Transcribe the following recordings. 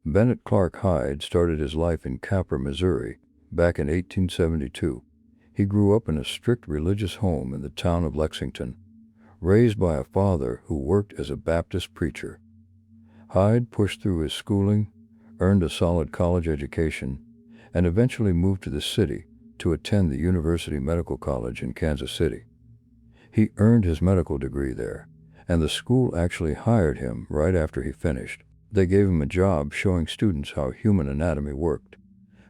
Bennett Clarke Hyde started his life in Capra, Missouri, back in 1872. He grew up in a strict religious home in the town of Lexington, raised by a father who worked as a Baptist preacher. Hyde pushed through his schooling, earned a solid college education, and eventually moved to the city to attend the University Medical College in Kansas City. He earned his medical degree there, and the school actually hired him right after he finished. They gave him a job showing students how human anatomy worked,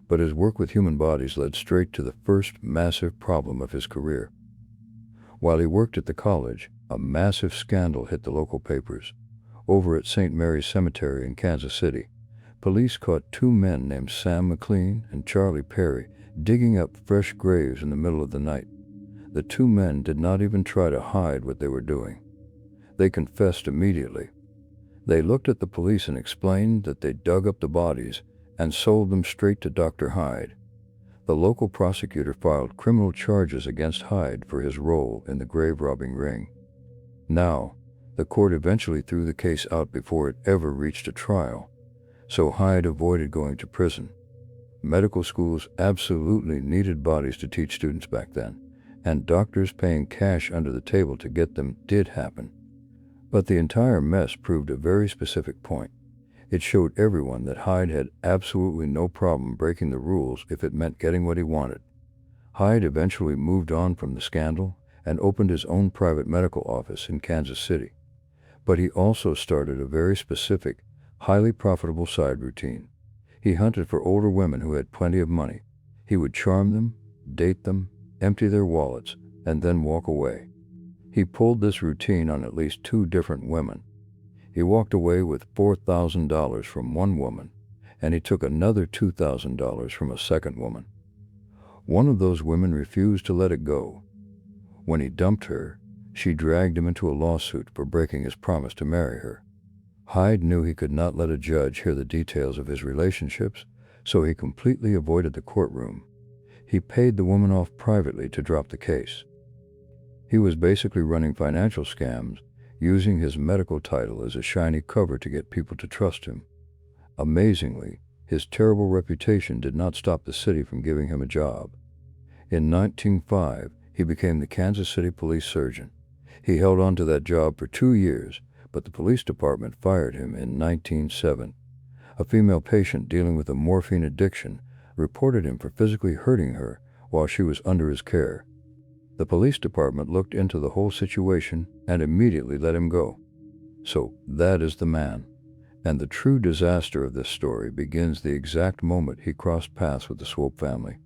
but his work with human bodies led straight to the first massive problem of his career. While he worked at the college, a massive scandal hit the local papers. Over at St. Mary's Cemetery in Kansas City, police caught two men named Sam McLean and Charlie Perry digging up fresh graves in the middle of the night. The two men did not even try to hide what they were doing. They confessed immediately. They looked at the police and explained that they dug up the bodies and sold them straight to Dr. Hyde. The local prosecutor filed criminal charges against Hyde for his role in the grave robbing ring. Now, the court eventually threw the case out before it ever reached a trial, so Hyde avoided going to prison. Medical schools absolutely needed bodies to teach students back then, and doctors paying cash under the table to get them did happen. But the entire mess proved a very specific point. It showed everyone that Hyde had absolutely no problem breaking the rules if it meant getting what he wanted. Hyde eventually moved on from the scandal and opened his own private medical office in Kansas City. But he also started a very specific, highly profitable side routine. He hunted for older women who had plenty of money. He would charm them, date them, empty their wallets, and then walk away. He pulled this routine on at least two different women. He walked away with $4,000 from one woman, and he took another $2,000 from a second woman. One of those women refused to let it go. When he dumped her, she dragged him into a lawsuit for breaking his promise to marry her. Hyde knew he could not let a judge hear the details of his relationships, so he completely avoided the courtroom. He paid the woman off privately to drop the case. He was basically running financial scams, using his medical title as a shiny cover to get people to trust him. Amazingly, his terrible reputation did not stop the city from giving him a job. In 1905, he became the Kansas City police surgeon. He held on to that job for 2 years, but the police department fired him in 1907. A female patient dealing with a morphine addiction reported him for physically hurting her while she was under his care. The police department looked into the whole situation and immediately let him go. So that is the man. And the true disaster of this story begins the exact moment he crossed paths with the Swope family.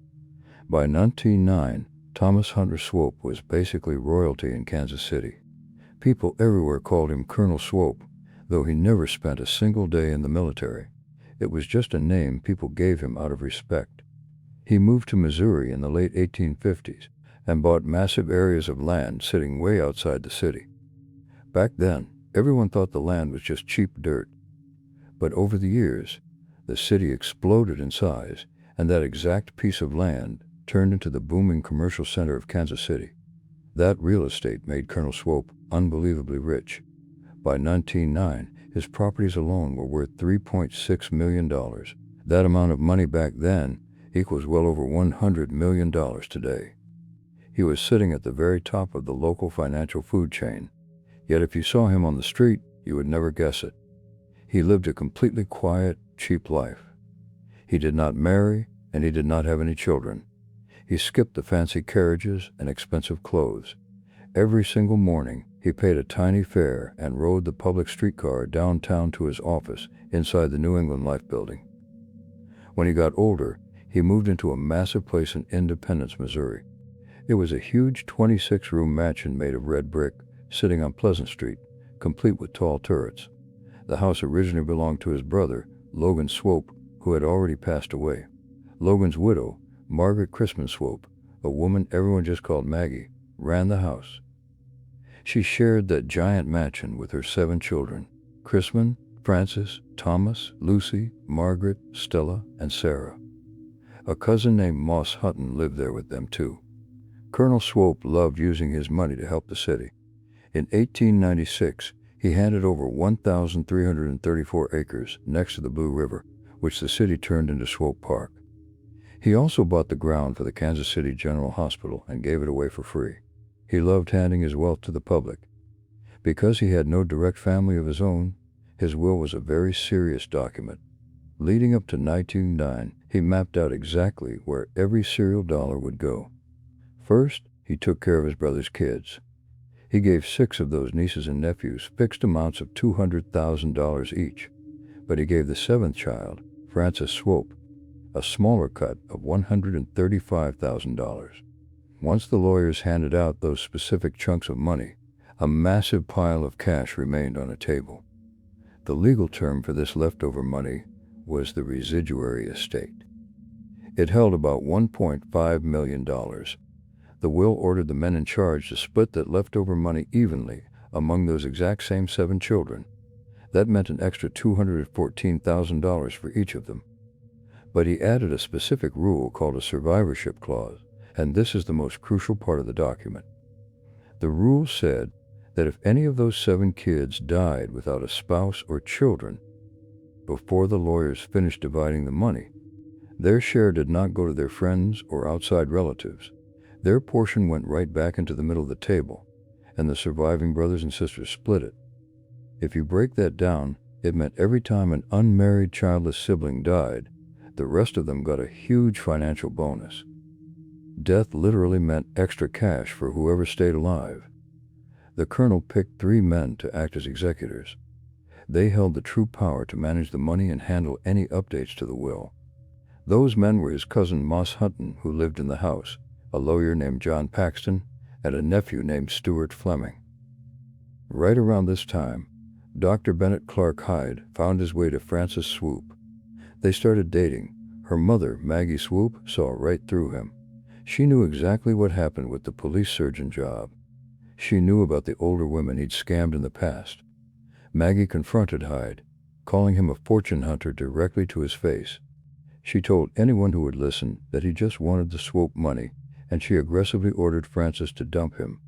By 1909, Thomas Hunter Swope was basically royalty in Kansas City. People everywhere called him Colonel Swope, though he never spent a single day in the military. It was just a name people gave him out of respect. He moved to Missouri in the late 1850s and bought massive areas of land sitting way outside the city. Back then, everyone thought the land was just cheap dirt. But over the years, the city exploded in size, and that exact piece of land turned into the booming commercial center of Kansas City. That real estate made Colonel Swope unbelievably rich. By 1909, his properties alone were worth $3.6 million. That amount of money back then equals well over $100 million today. He was sitting at the very top of the local financial food chain, yet if you saw him on the street, you would never guess it. He lived a completely quiet, cheap life. He did not marry, and he did not have any children. He skipped the fancy carriages and expensive clothes. Every single morning, he paid a tiny fare and rode the public streetcar downtown to his office inside the New England Life building. When he got older, he moved into a massive place in Independence, Missouri. It was a huge 26-room mansion made of red brick, sitting on Pleasant Street, complete with tall turrets. The house originally belonged to his brother, Logan Swope, who had already passed away. Logan's widow, Margaret Christman Swope, a woman everyone just called Maggie, ran the house. She shared that giant mansion with her 7 children, Christman, Francis, Thomas, Lucy, Margaret, Stella, and Sarah. A cousin named Moss Hutton lived there with them too. Colonel Swope loved using his money to help the city. In 1896, he handed over 1,334 acres next to the Blue River which the city turned into Swope Park. He also bought the ground for the Kansas City General Hospital and gave it away for free. He loved handing his wealth to the public. Because he had no direct family of his own, his will was a very serious document. Leading up to 1909, he mapped out exactly where every serial dollar would go. First, he took care of his brother's kids. He gave 6 of those nieces and nephews fixed amounts of $200,000 each, but he gave the 7th child, Francis Swope, a smaller cut of $135,000. Once the lawyers handed out those specific chunks of money, a massive pile of cash remained on a table. The legal term for this leftover money was the residuary estate. It held about $1.5 million. The will ordered the men in charge to split that leftover money evenly among those exact same 7 children. That meant an extra $214,000 for each of them. But he added a specific rule called a survivorship clause, and this is the most crucial part of the document. The rule said that if any of those 7 kids died without a spouse or children before the lawyers finished dividing the money, their share did not go to their friends or outside relatives. Their portion went right back into the middle of the table, and the surviving brothers and sisters split it. If you break that down, it meant every time an unmarried childless sibling died, the rest of them got a huge financial bonus. Death literally meant extra cash for whoever stayed alive. The colonel picked 3 men to act as executors. They held the true power to manage the money and handle any updates to the will. Those men were his cousin Moss Hutton, who lived in the house, a lawyer named John Paxton, and a nephew named Stuart Fleming. Right around this time, Dr. Bennett Clarke Hyde found his way to Francis Swope. They started dating. Her mother, Maggie Swope, saw right through him. She knew exactly what happened with the police surgeon job. She knew about the older women he'd scammed in the past. Maggie confronted Hyde, calling him a fortune hunter directly to his face. She told anyone who would listen that he just wanted the Swope money, and she aggressively ordered Francis to dump him.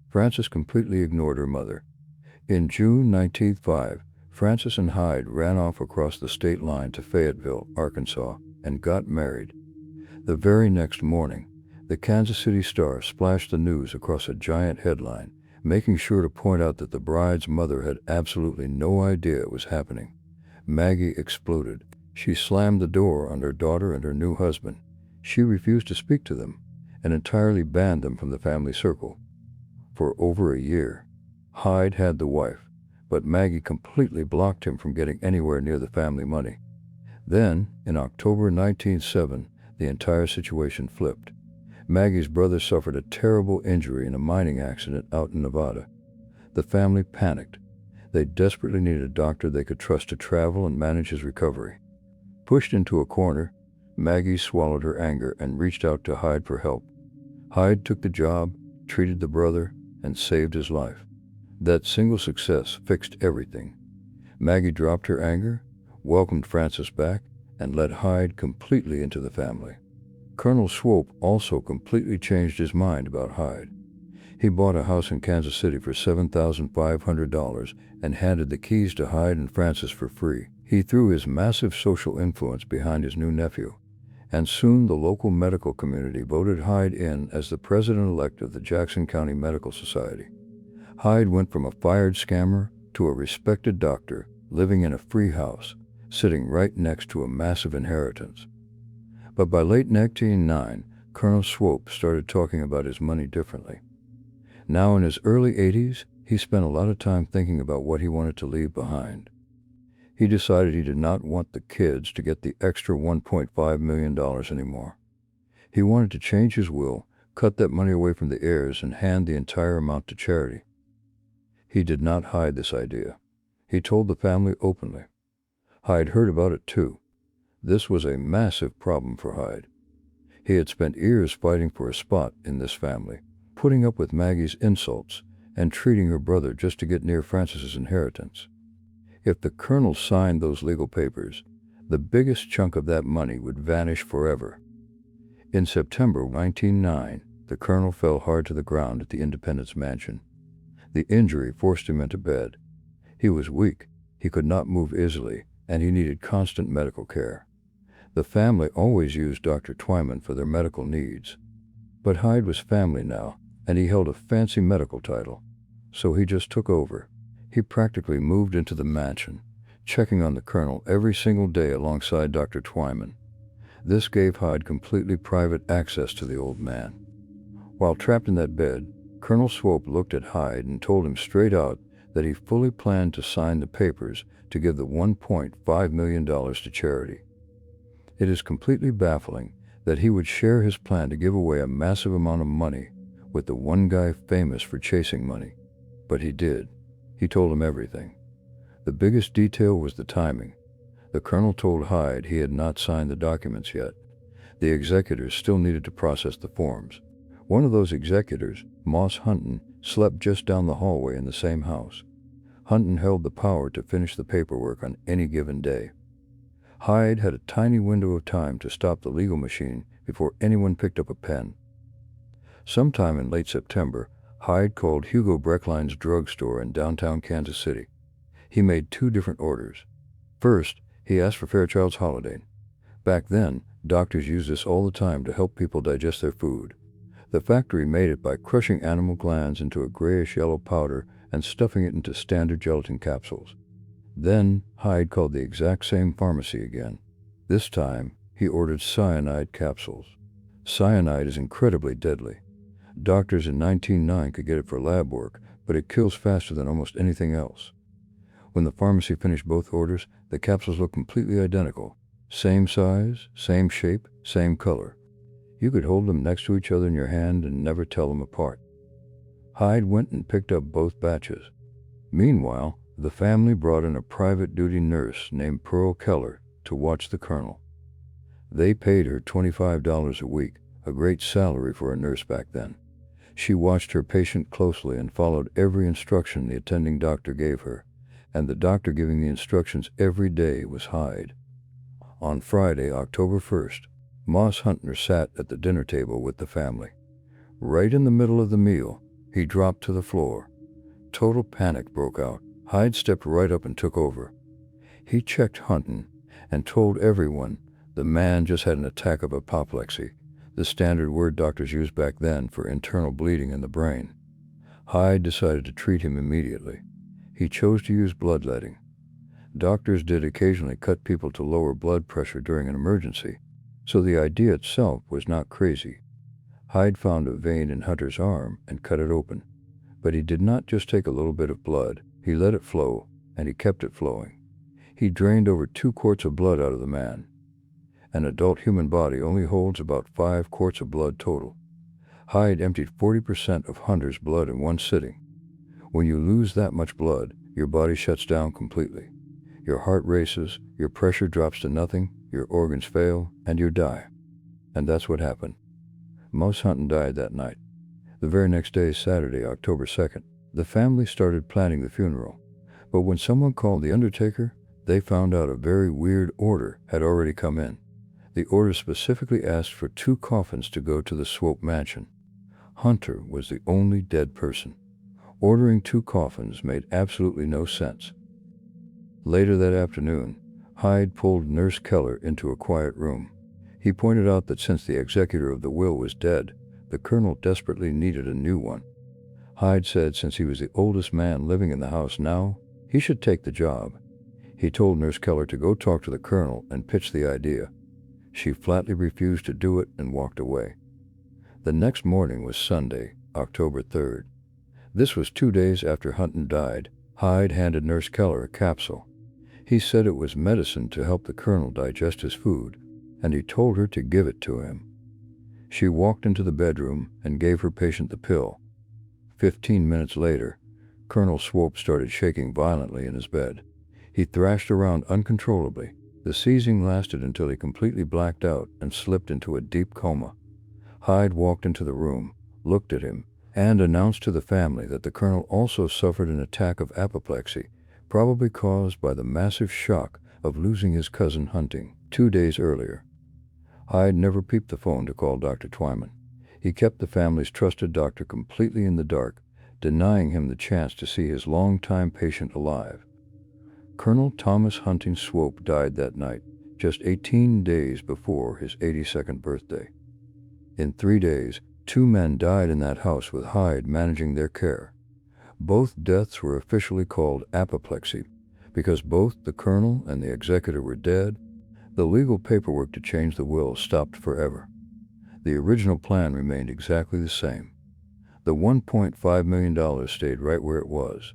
Francis completely ignored her mother. In June 1905, Francis and Hyde ran off across the state line to Fayetteville, Arkansas, and got married. The very next morning, the Kansas City Star splashed the news across a giant headline, making sure to point out that the bride's mother had absolutely no idea it was happening. Maggie exploded. She slammed the door on her daughter and her new husband. She refused to speak to them and entirely banned them from the family circle. For over a year, Hyde had the wife, but Maggie completely blocked him from getting anywhere near the family money. Then, in October 1907, the entire situation flipped. Maggie's brother suffered a terrible injury in a mining accident out in Nevada. The family panicked. They desperately needed a doctor they could trust to travel and manage his recovery. Pushed into a corner, Maggie swallowed her anger and reached out to Hyde for help. Hyde took the job, treated the brother, and saved his life. That single success fixed everything. Maggie dropped her anger, welcomed Francis back, and let Hyde completely into the family. Colonel Swope also completely changed his mind about Hyde. He bought a house in Kansas City for $7,500 and handed the keys to Hyde and Francis for free. He threw his massive social influence behind his new nephew, and soon the local medical community voted Hyde in as the president-elect of the Jackson County Medical Society. Hyde went from a fired scammer to a respected doctor, living in a free house, sitting right next to a massive inheritance. But by late 1909, Colonel Swope started talking about his money differently. Now in his early 80s, he spent a lot of time thinking about what he wanted to leave behind. He decided he did not want the kids to get the extra $1.5 million anymore. He wanted to change his will, cut that money away from the heirs, and hand the entire amount to charity. He did not hide this idea. He told the family openly. Hyde heard about it too. This was a massive problem for Hyde. He had spent years fighting for a spot in this family, putting up with Maggie's insults and treating her brother just to get near Francis's inheritance. If the colonel signed those legal papers, the biggest chunk of that money would vanish forever. In September 1909, the colonel fell hard to the ground at the Independence Mansion. The injury forced him into bed. He was weak. He could not move easily, and he needed constant medical care. The family always used Dr. Twyman for their medical needs. But Hyde was family now, and he held a fancy medical title. So he just took over. He practically moved into the mansion, checking on the colonel every single day alongside Dr. Twyman. This gave Hyde completely private access to the old man. While trapped in that bed, Colonel Swope looked at Hyde and told him straight out that he fully planned to sign the papers to give the $1.5 million to charity. It is completely baffling that he would share his plan to give away a massive amount of money with the one guy famous for chasing money. But he did. He told him everything. The biggest detail was the timing. The colonel told Hyde he had not signed the documents yet. The executors still needed to process the forms. One of those executors, Moss Hunton, slept just down the hallway in the same house. Hunton held the power to finish the paperwork on any given day. Hyde had a tiny window of time to stop the legal machine before anyone picked up a pen. Sometime in late September, Hyde called Hugo Breckline's drugstore in downtown Kansas City. He made 2 different orders. First, he asked for Fairchild's Holiday. Back then, doctors used this all the time to help people digest their food. The factory made it by crushing animal glands into a grayish-yellow powder and stuffing it into standard gelatin capsules. Then, Hyde called the exact same pharmacy again. This time, he ordered cyanide capsules. Cyanide is incredibly deadly. Doctors in 1909 could get it for lab work, but it kills faster than almost anything else. When the pharmacy finished both orders, the capsules looked completely identical. Same size, same shape, same color. You could hold them next to each other in your hand and never tell them apart. Hyde went and picked up both batches. Meanwhile, the family brought in a private duty nurse named Pearl Keller to watch the colonel. They paid her $25 a week, a great salary for a nurse back then. She watched her patient closely and followed every instruction the attending doctor gave her, and the doctor giving the instructions every day was Hyde. On Friday, October 1st, Moss Hunter sat at the dinner table with the family. Right in the middle of the meal, he dropped to the floor. Total panic broke out. Hyde stepped right up and took over. He checked Hunton and told everyone the man just had an attack of apoplexy, the standard word doctors used back then for internal bleeding in the brain. Hyde decided to treat him immediately. He chose to use bloodletting. Doctors did occasionally cut people to lower blood pressure during an emergency, so the idea itself was not crazy. Hyde found a vein in Hunter's arm and cut it open. But he did not just take a little bit of blood. He let it flow, and he kept it flowing. He drained over 2 quarts of blood out of the man. An adult human body only holds about 5 quarts of blood total. Hyde emptied 40% of Hunter's blood in one sitting. When you lose that much blood, your body shuts down completely. Your heart races, your pressure drops to nothing, your organs fail, and you die. And that's what happened. Moss Hunton died that night. The very next day, Saturday, October 2nd, the family started planning the funeral. But when someone called the undertaker, they found out a very weird order had already come in. The order specifically asked for 2 coffins to go to the Swope mansion. Hunter was the only dead person. Ordering 2 coffins made absolutely no sense. Later that afternoon, Hyde pulled Nurse Keller into a quiet room. He pointed out that since the executor of the will was dead, the colonel desperately needed a new one. Hyde said since he was the oldest man living in the house now, he should take the job. He told Nurse Keller to go talk to the colonel and pitch the idea. She flatly refused to do it and walked away. The next morning was Sunday, October 3rd. This was 2 days after Hunton died. Hyde handed Nurse Keller a capsule. He said it was medicine to help the colonel digest his food, and he told her to give it to him. She walked into the bedroom and gave her patient the pill. 15 minutes later, Colonel Swope started shaking violently in his bed. He thrashed around uncontrollably. The seizing lasted until he completely blacked out and slipped into a deep coma. Hyde walked into the room, looked at him, and announced to the family that the colonel also suffered an attack of apoplexy, probably caused by the massive shock of losing his cousin hunting 2 days earlier. Hyde never peeped the phone to call Dr. Twyman. He kept the family's trusted doctor completely in the dark, denying him the chance to see his longtime patient alive. Colonel Thomas Hunting Swope died that night, just 18 days before his 82nd birthday. In 3 days, 2 men died in that house with Hyde managing their care. Both deaths were officially called apoplexy because both the colonel and the executor were dead. The legal paperwork to change the will stopped forever. The original plan remained exactly the same. The $1.5 million stayed right where it was.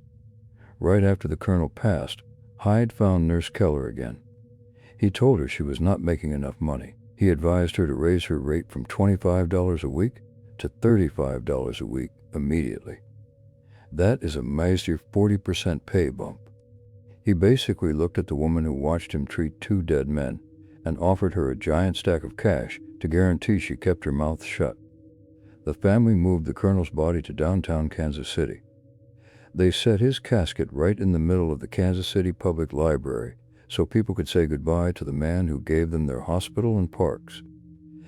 Right after the colonel passed, Hyde found Nurse Keller again. He told her she was not making enough money. He advised her to raise her rate from $25 a week to $35 a week immediately. That is a mighty 40% pay bump. He basically looked at the woman who watched him treat 2 dead men and offered her a giant stack of cash to guarantee she kept her mouth shut. The family moved the colonel's body to downtown Kansas City. They set his casket right in the middle of the Kansas City Public Library so people could say goodbye to the man who gave them their hospital and parks.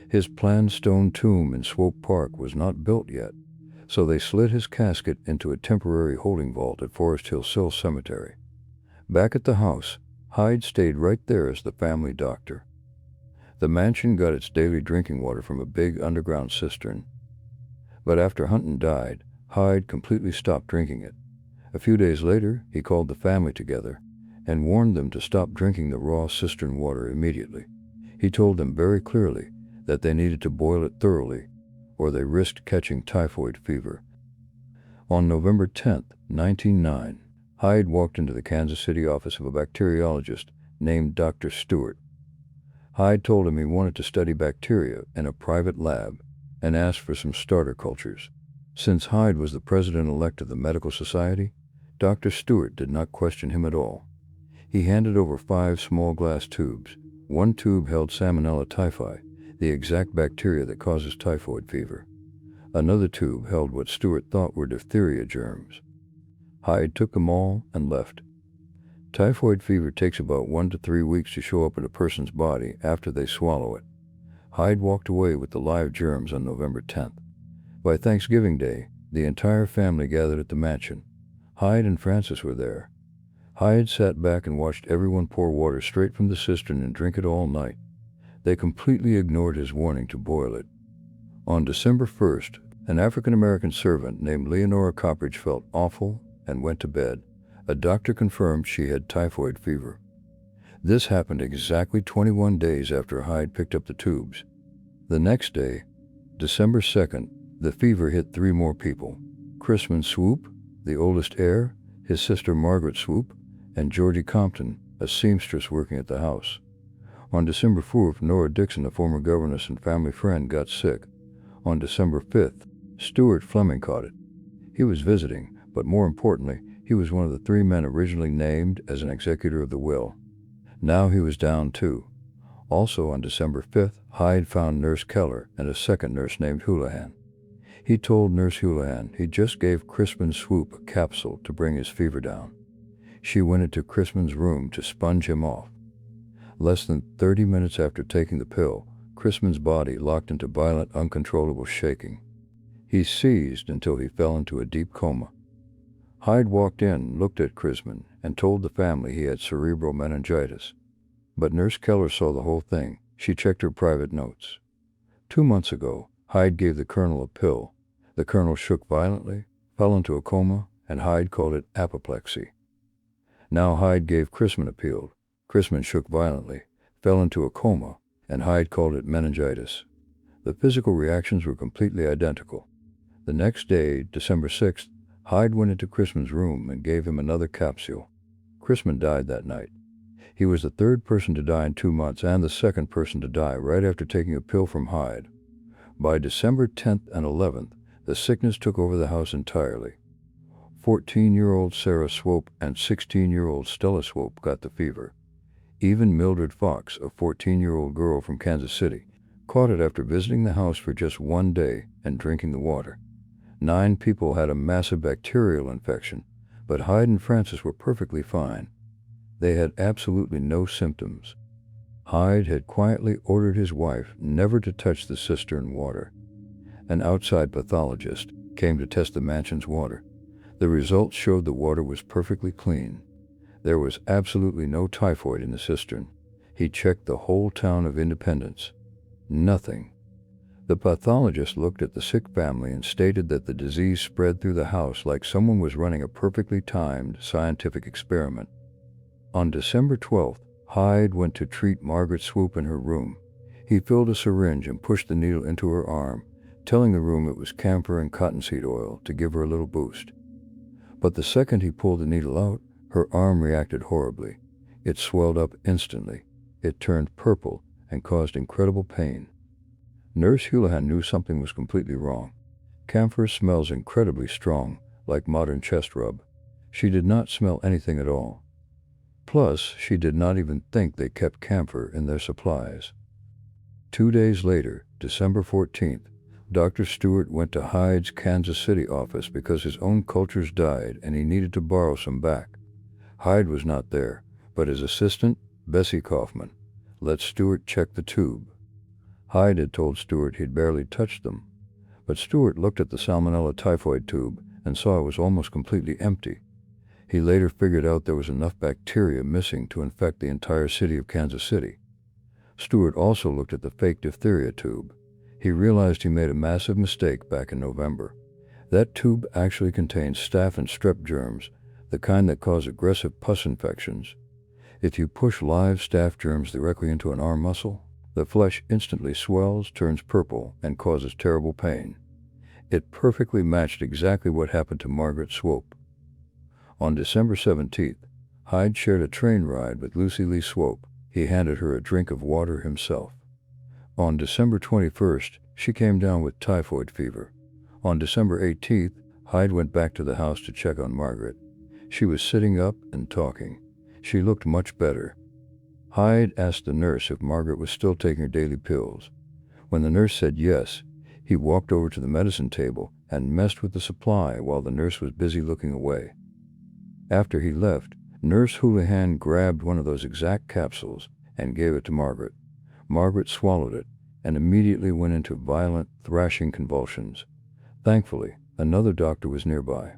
His planned stone tomb in Swope Park was not built yet, so they slid his casket into a temporary holding vault at Forest Hill Cemetery. Back at the house, Hyde stayed right there as the family doctor. The mansion got its daily drinking water from a big underground cistern. But after Hunting died, Hyde completely stopped drinking it. A few days later, he called the family together and warned them to stop drinking the raw cistern water immediately. He told them very clearly that they needed to boil it thoroughly, or they risked catching typhoid fever. On November 10, 1909, Hyde walked into the Kansas City office of a bacteriologist named Dr. Stewart. Hyde told him he wanted to study bacteria in a private lab and asked for some starter cultures. Since Hyde was the president-elect of the medical society, Dr. Stewart did not question him at all. He handed over 5 small glass tubes. One tube held Salmonella typhi, the exact bacteria that causes typhoid fever. Another tube held what Stewart thought were diphtheria germs. Hyde took them all and left. Typhoid fever takes about 1 to 3 weeks to show up in a person's body after they swallow it. Hyde walked away with the live germs on November 10th. By Thanksgiving Day, the entire family gathered at the mansion. Hyde and Frances were there. Hyde sat back and watched everyone pour water straight from the cistern and drink it all night. They completely ignored his warning to boil it. On December 1st, an African-American servant named Leonora Coppridge felt awful and went to bed. A doctor confirmed she had typhoid fever. This happened exactly 21 days after Hyde picked up the tubes. The next day, December 2nd, the fever hit 3 more people: Crispin Swope, the oldest heir, his sister Margaret Swope, and Georgie Compton, a seamstress working at the house. On December 4th, Nora Dixon, a former governess and family friend, got sick. On December 5th, Stuart Fleming caught it. He was visiting, but more importantly, he was one of the 3 men originally named as an executor of the will. Now he was down too. Also on December 5th, Hyde found Nurse Keller and a second nurse named Houlihan. He told Nurse Houlihan he just gave Crispin Swope a capsule to bring his fever down. She went into Crispin's room to sponge him off. Less than 30 minutes after taking the pill, Crispin's body locked into violent, uncontrollable shaking. He seized until he fell into a deep coma. Hyde walked in, looked at Crispin, and told the family he had cerebral meningitis. But Nurse Keller saw the whole thing. She checked her private notes. 2 months ago, Hyde gave the colonel a pill. The colonel shook violently, fell into a coma, and Hyde called it apoplexy. Now Hyde gave Crispin a pill. Crispin shook violently, fell into a coma, and Hyde called it meningitis. The physical reactions were completely identical. The next day, December 6th, Hyde went into Crispin's room and gave him another capsule. Crispin died that night. He was the 3rd person to die in 2 months and the 2nd person to die right after taking a pill from Hyde. By December 10th and 11th, the sickness took over the house entirely. 14-year-old Sarah Swope and 16-year-old Stella Swope got the fever. Even Mildred Fox, a 14-year-old girl from Kansas City, caught it after visiting the house for just 1 day and drinking the water. 9 people had a massive bacterial infection, but Hyde and Frances were perfectly fine. They had absolutely no symptoms. Hyde had quietly ordered his wife never to touch the cistern water. An outside pathologist came to test the mansion's water. The results showed the water was perfectly clean. There was absolutely no typhoid in the cistern. He checked the whole town of Independence. Nothing. The pathologist looked at the sick family and stated that the disease spread through the house like someone was running a perfectly timed scientific experiment. On December 12th, Hyde went to treat Margaret Swope in her room. He filled a syringe and pushed the needle into her arm, telling the room it was camphor and cottonseed oil to give her a little boost. But the second he pulled the needle out, her arm reacted horribly. It swelled up instantly. It turned purple and caused incredible pain. Nurse Houlihan knew something was completely wrong. Camphor smells incredibly strong, like modern chest rub. She did not smell anything at all. Plus, she did not even think they kept camphor in their supplies. 2 days later, December 14th, Dr. Stewart went to Hyde's Kansas City office because his own cultures died and he needed to borrow some back. Hyde was not there, but his assistant, Bessie Kaufman, let Stewart check the tube. Hyde had told Stewart he'd barely touched them, but Stewart looked at the Salmonella typhoid tube and saw it was almost completely empty. He later figured out there was enough bacteria missing to infect the entire city of Kansas City. Stewart also looked at the fake diphtheria tube. He realized he made a massive mistake back in November. That tube actually contained staph and strep germs, the kind that cause aggressive pus infections. If you push live staph germs directly into an arm muscle, the flesh instantly swells, turns purple, and causes terrible pain. It perfectly matched exactly what happened to Margaret Swope. On December 17th, Hyde shared a train ride with Lucy Lee Swope. He handed her a drink of water himself. On December 21st, she came down with typhoid fever. On December 18th, Hyde went back to the house to check on Margaret. She was sitting up and talking. She looked much better. Hyde asked the nurse if Margaret was still taking her daily pills. When the nurse said yes, he walked over to the medicine table and messed with the supply while the nurse was busy looking away. After he left, Nurse Houlihan grabbed one of those exact capsules and gave it to Margaret. Margaret swallowed it and immediately went into violent, thrashing convulsions. Thankfully, another doctor was nearby.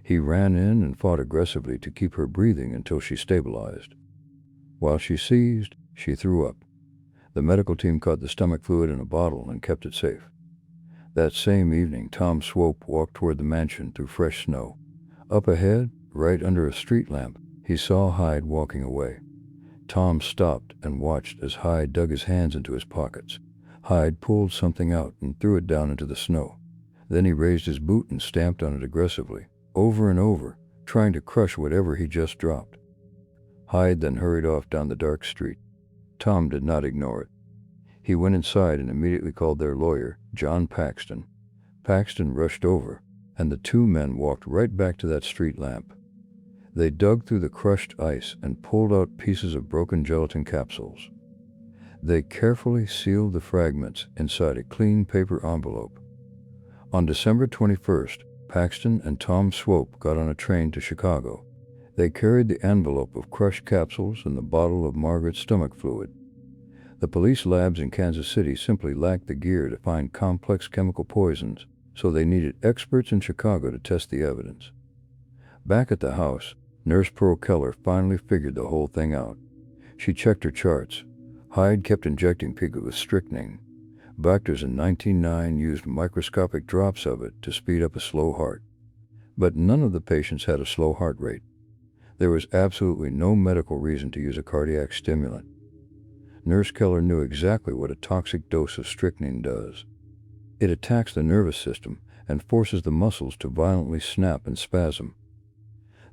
He ran in and fought aggressively to keep her breathing until she stabilized. While she seized, she threw up. The medical team caught the stomach fluid in a bottle and kept it safe. That same evening, Tom Swope walked toward the mansion through fresh snow. Up ahead, right under a street lamp, he saw Hyde walking away. Tom stopped and watched as Hyde dug his hands into his pockets. Hyde pulled something out and threw it down into the snow. Then he raised his boot and stamped on it aggressively, over and over, trying to crush whatever he just dropped. Hyde then hurried off down the dark street. Tom did not ignore it. He went inside and immediately called their lawyer, John Paxton. Paxton rushed over, and the two men walked right back to that street lamp. They dug through the crushed ice and pulled out pieces of broken gelatin capsules. They carefully sealed the fragments inside a clean paper envelope. On December 21st, Paxton and Tom Swope got on a train to Chicago. They carried the envelope of crushed capsules and the bottle of Margaret's stomach fluid. The police labs in Kansas City simply lacked the gear to find complex chemical poisons, so they needed experts in Chicago to test the evidence. Back at the house, Nurse Pearl Keller finally figured the whole thing out. She checked her charts. Hyde kept injecting people with strychnine. Doctors in 1909 used microscopic drops of it to speed up a slow heart. But none of the patients had a slow heart rate. There was absolutely no medical reason to use a cardiac stimulant. Nurse Keller knew exactly what a toxic dose of strychnine does. It attacks the nervous system and forces the muscles to violently snap and spasm.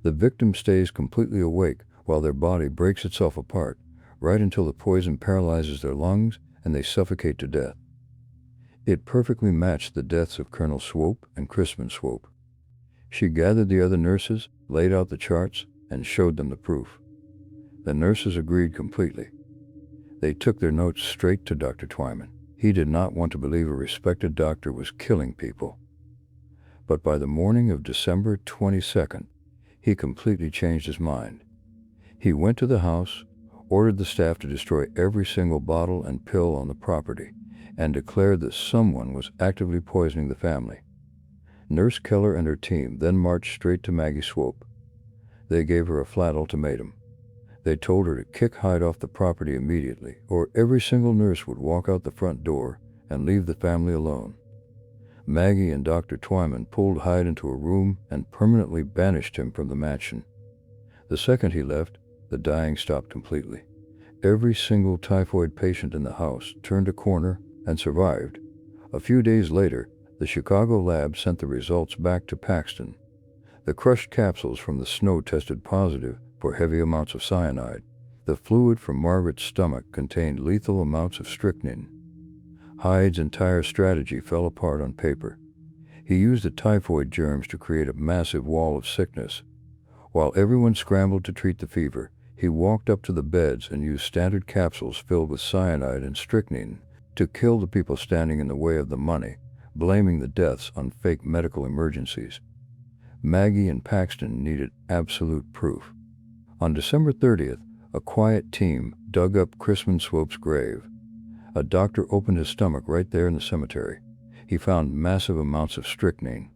The victim stays completely awake while their body breaks itself apart, right until the poison paralyzes their lungs and they suffocate to death. It perfectly matched the deaths of Colonel Swope and Crispin Swope. She gathered the other nurses, laid out the charts, and showed them the proof. The nurses agreed completely. They took their notes straight to Dr. Twyman. He did not want to believe a respected doctor was killing people. But by the morning of December 22nd, he completely changed his mind. He went to the house, ordered the staff to destroy every single bottle and pill on the property, and declared that someone was actively poisoning the family. Nurse Keller and her team then marched straight to Maggie Swope. They gave her a flat ultimatum. They told her to kick Hyde off the property immediately, or every single nurse would walk out the front door and leave the family alone. Maggie and Dr. Twyman pulled Hyde into a room and permanently banished him from the mansion. The second he left, the dying stopped completely. Every single typhoid patient in the house turned a corner and survived. A few days later, the Chicago lab sent the results back to Paxton. The crushed capsules from the snow tested positive for heavy amounts of cyanide. The fluid from Margaret's stomach contained lethal amounts of strychnine. Hyde's entire strategy fell apart on paper. He used the typhoid germs to create a massive wall of sickness. While everyone scrambled to treat the fever, he walked up to the beds and used standard capsules filled with cyanide and strychnine to kill the people standing in the way of the money, blaming the deaths on fake medical emergencies. Maggie and Paxton needed absolute proof. On December 30th, a quiet team dug up Chrisman Swope's grave. A doctor opened his stomach right there in the cemetery. He found massive amounts of strychnine.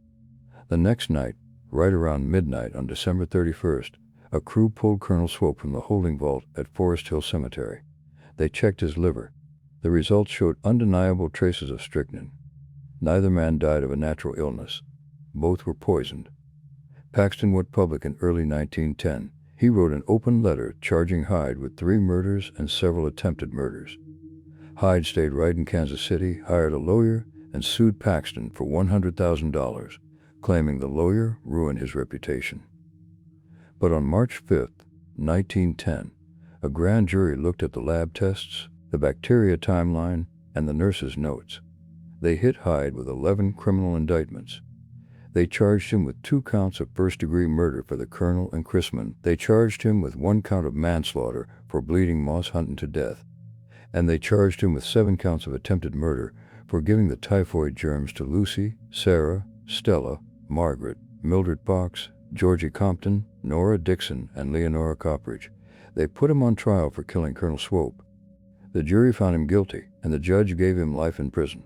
The next night, right around midnight on December 31st, a crew pulled Colonel Swope from the holding vault at Forest Hill Cemetery. They checked his liver. The results showed undeniable traces of strychnine. Neither man died of a natural illness. Both were poisoned. Paxton went public in early 1910. He wrote an open letter charging Hyde with 3 murders and several attempted murders. Hyde stayed right in Kansas City, hired a lawyer, and sued Paxton for $100,000, claiming the lawyer ruined his reputation. But on March 5, 1910, a grand jury looked at the lab tests, the bacteria timeline, and the nurse's notes. They hit Hyde with 11 criminal indictments. They charged him with 2 counts of first-degree murder for the colonel and Chrisman. They charged him with 1 count of manslaughter for bleeding Moss Hunton to death. And they charged him with 7 counts of attempted murder for giving the typhoid germs to Lucy, Sarah, Stella, Margaret, Mildred Box, Georgie Compton, Nora Dixon, and Leonora Coppridge. They put him on trial for killing Colonel Swope. The jury found him guilty, and the judge gave him life in prison.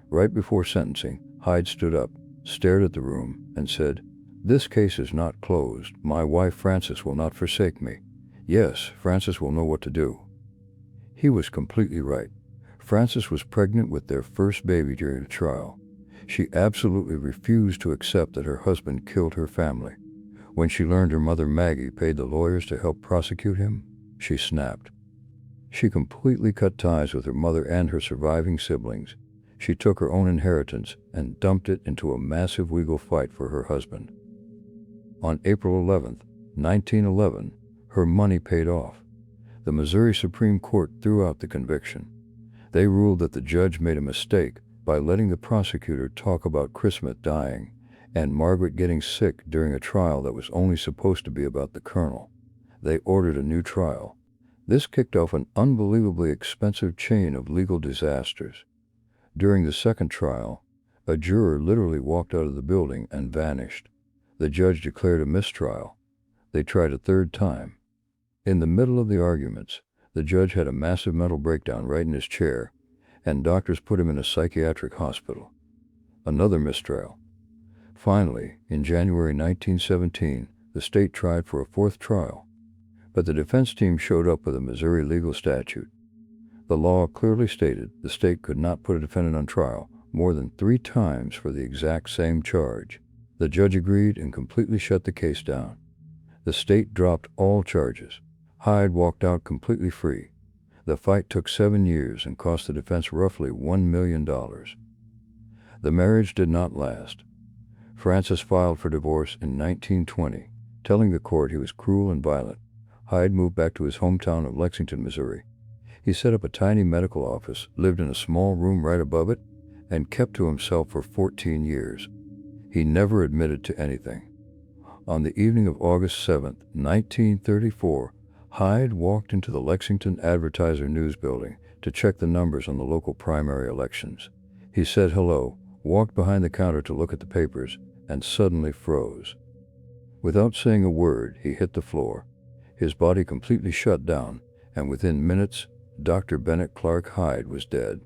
Right before sentencing, Hyde stood up, stared at the room, and said, "This case is not closed. My wife Frances will not forsake me. Yes, Frances will know what to do." He was completely right. Frances was pregnant with their first baby during the trial. She absolutely refused to accept that her husband killed her family. When she learned her mother Maggie paid the lawyers to help prosecute him, she snapped. She completely cut ties with her mother and her surviving siblings. She took her own inheritance and dumped it into a massive legal fight for her husband. On April 11, 1911, her money paid off. The Missouri Supreme Court threw out the conviction. They ruled that the judge made a mistake by letting the prosecutor talk about Chrisman dying and Margaret getting sick during a trial that was only supposed to be about the colonel. They ordered a new trial. This kicked off an unbelievably expensive chain of legal disasters. During the second trial, a juror literally walked out of the building and vanished. The judge declared a mistrial. They tried a third time. In the middle of the arguments, the judge had a massive mental breakdown right in his chair, and doctors put him in a psychiatric hospital. Another mistrial. Finally, in January 1917, the state tried for a 4th trial, but the defense team showed up with a Missouri legal statute. The law clearly stated the state could not put a defendant on trial more than 3 times for the exact same charge. The judge agreed and completely shut the case down. The state dropped all charges. Hyde walked out completely free. The fight took 7 years and cost the defense roughly $1 million. The marriage did not last. Frances filed for divorce in 1920, telling the court he was cruel and violent. Hyde moved back to his hometown of Lexington, Missouri. He set up a tiny medical office, lived in a small room right above it, and kept to himself for 14 years. He never admitted to anything. On the evening of August 7, 1934, Hyde walked into the Lexington Advertiser News building to check the numbers on the local primary elections. He said hello, walked behind the counter to look at the papers, and suddenly froze. Without saying a word, he hit the floor. His body completely shut down, and within minutes, Dr. Bennett Clarke Hyde was dead.